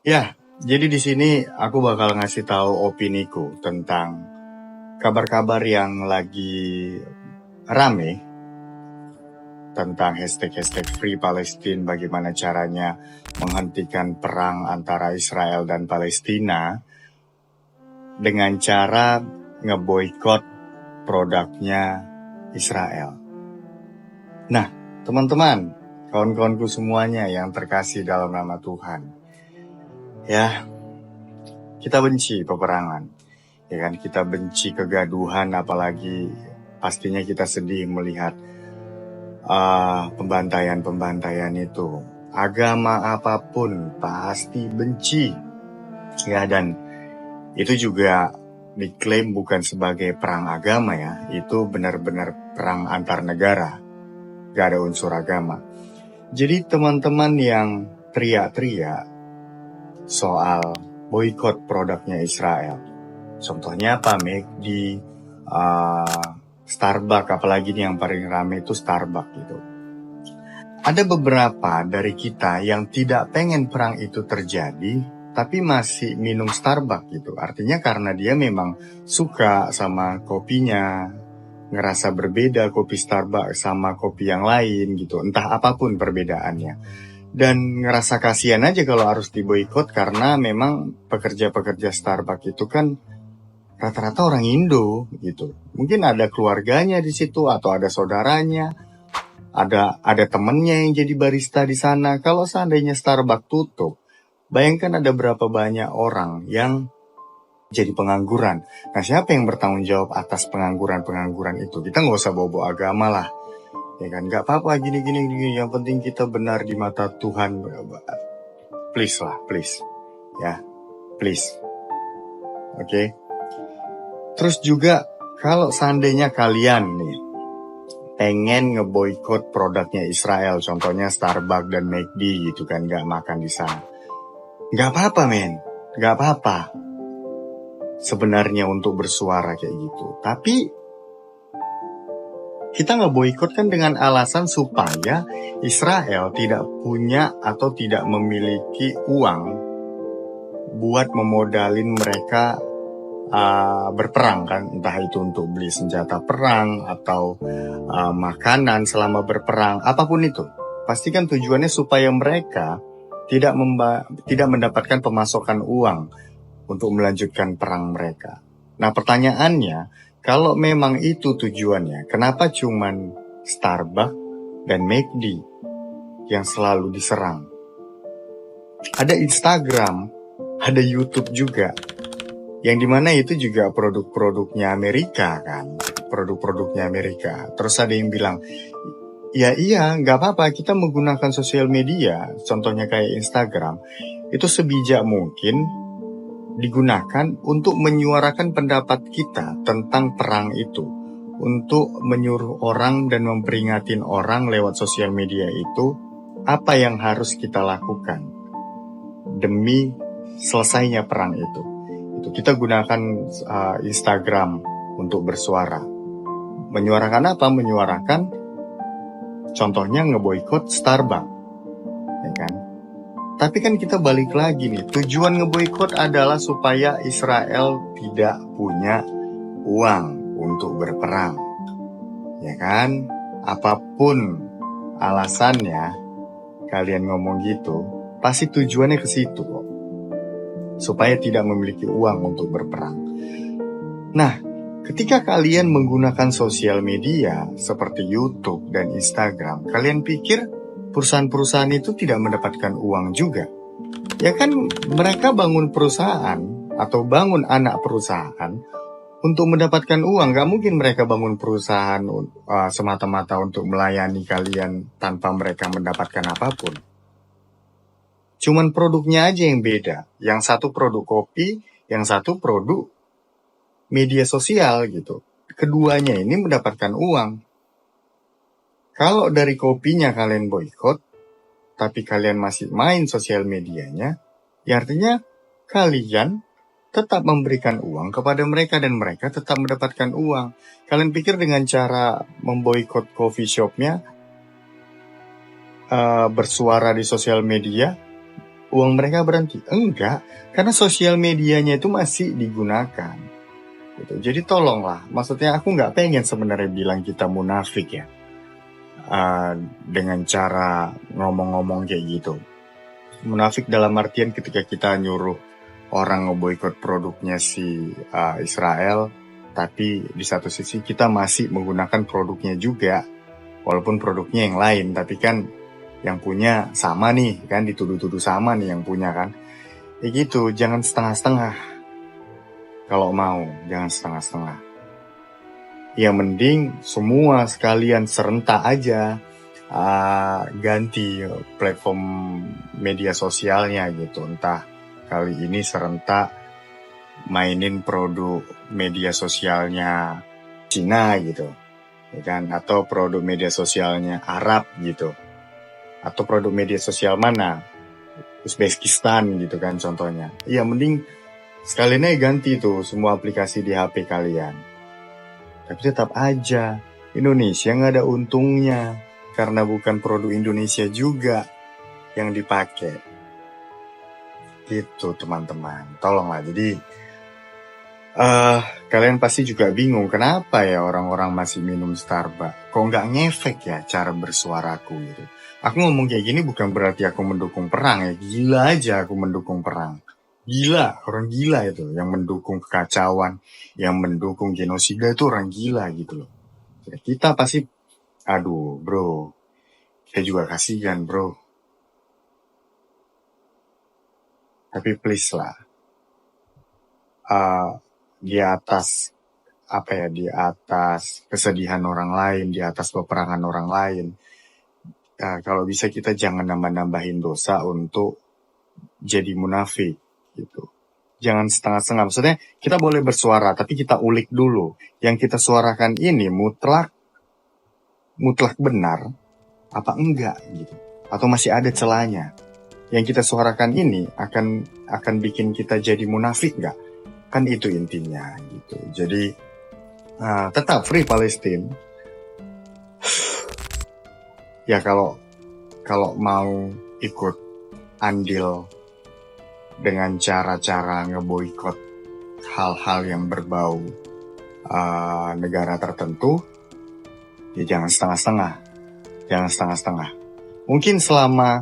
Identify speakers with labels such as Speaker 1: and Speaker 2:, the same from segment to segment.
Speaker 1: Ya, jadi di sini aku bakal ngasih tahu opiniku tentang kabar-kabar yang lagi rame tentang hashtag Free Palestine, bagaimana caranya menghentikan perang antara Israel dan Palestina dengan cara ngeboikot produknya Israel. Nah, teman-teman, kawan-kawanku semuanya yang terkasih dalam nama Tuhan, ya, kita benci peperangan, ya kan? Kita benci kegaduhan, apalagi pastinya kita sedih melihat pembantaian itu. Agama apapun pasti benci, ya, dan itu juga diklaim bukan sebagai perang agama, ya. Itu benar-benar perang antar negara, gak ada unsur agama. Jadi teman-teman yang teriak-teriak soal boikot produknya Israel, contohnya apa, McD, Starbucks, apalagi nih yang paling rame itu Starbucks gitu. Ada beberapa dari kita yang tidak pengen perang itu terjadi, tapi masih minum Starbucks gitu. Artinya karena dia memang suka sama kopinya, ngerasa berbeda kopi Starbucks sama kopi yang lain gitu. Entah apapun perbedaannya. Dan ngerasa kasihan aja kalau harus diboikot karena memang pekerja-pekerja Starbucks itu kan rata-rata orang Indo gitu. Mungkin ada keluarganya di situ atau ada saudaranya, ada temennya yang jadi barista di sana. Kalau seandainya Starbucks tutup, bayangkan ada berapa banyak orang yang jadi pengangguran. Nah, siapa yang bertanggung jawab atas pengangguran itu? Kita nggak usah bawa-bawa agama lah, ya kan? Nggak apa-apa gini. Yang penting kita benar di mata Tuhan. Please lah, please, ya, please. Oke. Terus juga kalau seandainya kalian nih pengen ngeboikot produknya Israel, contohnya Starbucks dan McD gitu kan, nggak makan di sana, nggak apa-apa men, nggak apa-apa sebenarnya untuk bersuara kayak gitu. Tapi kita ngeboikot kan dengan alasan supaya Israel tidak punya atau tidak memiliki uang buat memodalin mereka berperang kan, entah itu untuk beli senjata perang atau makanan selama berperang, apapun itu. Pastikan tujuannya supaya mereka tidak mendapatkan pemasukan uang untuk melanjutkan perang mereka. Nah, pertanyaannya, kalau memang itu tujuannya, kenapa cuman Starbucks dan McD yang selalu diserang? Ada Instagram, ada YouTube juga, yang dimana itu juga produk-produknya Amerika kan, produk-produknya Amerika. Terus ada yang bilang, ya iya, nggak apa-apa kita menggunakan sosial media, contohnya kayak Instagram, itu sebijak mungkin digunakan untuk menyuarakan pendapat kita tentang perang itu, untuk menyuruh orang dan memperingatin orang lewat sosial media itu apa yang harus kita lakukan demi selesainya perang itu. Kita gunakan Instagram untuk bersuara. Menyuarakan apa? Menyuarakan contohnya ngeboikot Starbucks, ya kan? Tapi kan kita balik lagi nih, tujuan ngeboikot adalah supaya Israel tidak punya uang untuk berperang, ya kan? Apapun alasannya kalian ngomong gitu, pasti tujuannya ke situ kok, supaya tidak memiliki uang untuk berperang. Nah, ketika kalian menggunakan sosial media seperti YouTube dan Instagram, kalian pikir perusahaan-perusahaan itu tidak mendapatkan uang juga? Ya kan, mereka bangun perusahaan atau bangun anak perusahaan untuk mendapatkan uang. Gak mungkin mereka bangun perusahaan semata-mata untuk melayani kalian tanpa mereka mendapatkan apapun. Cuman produknya aja yang beda. Yang satu produk kopi, yang satu produk media sosial gitu. Keduanya ini mendapatkan uang. Kalau dari kopinya kalian boikot, tapi kalian masih main sosial medianya, ya artinya kalian tetap memberikan uang kepada mereka dan mereka tetap mendapatkan uang. Kalian pikir dengan cara memboikot coffee shopnya, bersuara di sosial media, uang mereka berhenti. Enggak, karena sosial medianya itu masih digunakan. Gitu. Jadi tolonglah, maksudnya aku nggak pengen sebenarnya bilang kita munafik ya, dengan cara ngomong-ngomong kayak gitu. Munafik dalam artian ketika kita nyuruh orang ngeboikot produknya si Israel, tapi di satu sisi kita masih menggunakan produknya juga, walaupun produknya yang lain, tapi kan yang punya sama nih, kan dituduh-tuduh sama nih yang punya kan. Ya gitu, jangan setengah-setengah. Kalau mau, jangan setengah-setengah. Ya mending semua sekalian serentak aja, ganti platform media sosialnya gitu. Entah kali ini serentak mainin produk media sosialnya Cina gitu, ya kan? Atau produk media sosialnya Arab gitu, atau produk media sosial mana, Uzbekistan gitu kan contohnya. Ya mending sekalian aja ganti tuh semua aplikasi di HP kalian. Tapi tetap aja Indonesia nggak ada untungnya karena bukan produk Indonesia juga yang dipakai. Gitu teman-teman, tolonglah. Jadi kalian pasti juga bingung kenapa ya orang-orang masih minum Starbucks. Kok nggak ngefek ya cara bersuaraku gitu. Aku ngomong kayak gini bukan berarti aku mendukung perang ya. Gila aja aku mendukung perang. Gila, orang gila itu. Yang mendukung kekacauan, yang mendukung genosida itu orang gila gitu loh. Ya, kita pasti, aduh bro, saya juga kasihan bro. Tapi please lah, di atas di atas kesedihan orang lain, di atas peperangan orang lain, kalau bisa kita jangan nambah-nambahin dosa untuk jadi munafik gitu. Jangan setengah-setengah. Maksudnya kita boleh bersuara, tapi kita ulik dulu. Yang kita suarakan ini mutlak benar apa enggak gitu, atau masih ada celahnya. Yang kita suarakan ini akan bikin kita jadi munafik nggak? Kan itu intinya gitu. Jadi tetap Free Palestine. Ya kalau mau ikut andil dengan cara-cara ngeboikot hal-hal yang berbau negara tertentu, ya jangan setengah-setengah. Mungkin selama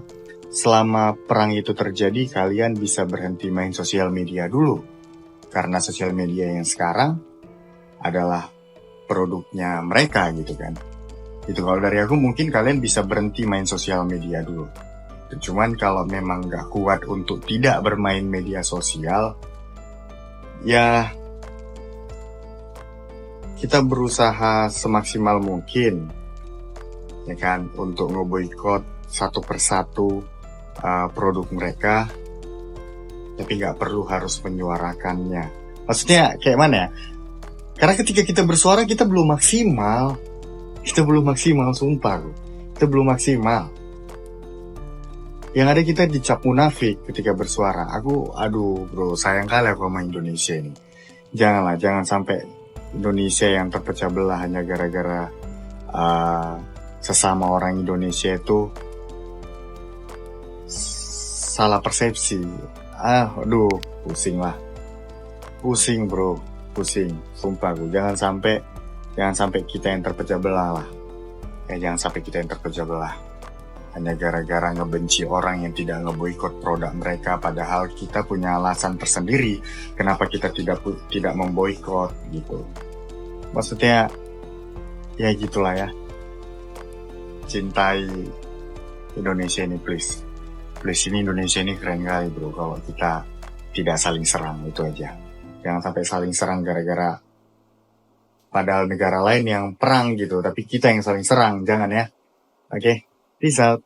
Speaker 1: perang itu terjadi, kalian bisa berhenti main sosial media dulu, karena sosial media yang sekarang adalah produknya mereka gitu kan. Itu kalau dari aku mungkin kalian bisa berhenti main sosial media dulu. Cuman kalau memang gak kuat untuk tidak bermain media sosial, ya kita berusaha semaksimal mungkin, ya kan, untuk ngeboikot satu persatu produk mereka, tapi gak perlu harus menyuarakannya. Maksudnya kayak mana ya? Karena ketika kita bersuara kita belum maksimal. Sumpah. Kita belum maksimal. Yang ada kita dicap munafik ketika bersuara. Aduh bro, sayang kali aku sama Indonesia ini. Jangan sampai Indonesia yang terpecah belah hanya gara-gara sesama orang Indonesia itu salah persepsi. Aduh, pusing bro, sumpah gue. Jangan sampai kita yang terpecah belah lah. Jangan sampai kita yang terpecah belah hanya gara-gara ngebenci orang yang tidak ngeboikot produk mereka, padahal kita punya alasan tersendiri kenapa kita tidak memboikot gitu. Maksudnya ya gitulah ya. Cintai Indonesia ini please. Ini Indonesia ini keren kali bro, kalau kita tidak saling serang, itu aja. Jangan sampai saling serang gara-gara padahal negara lain yang perang gitu, tapi kita yang saling serang, jangan ya. Oke, peace out.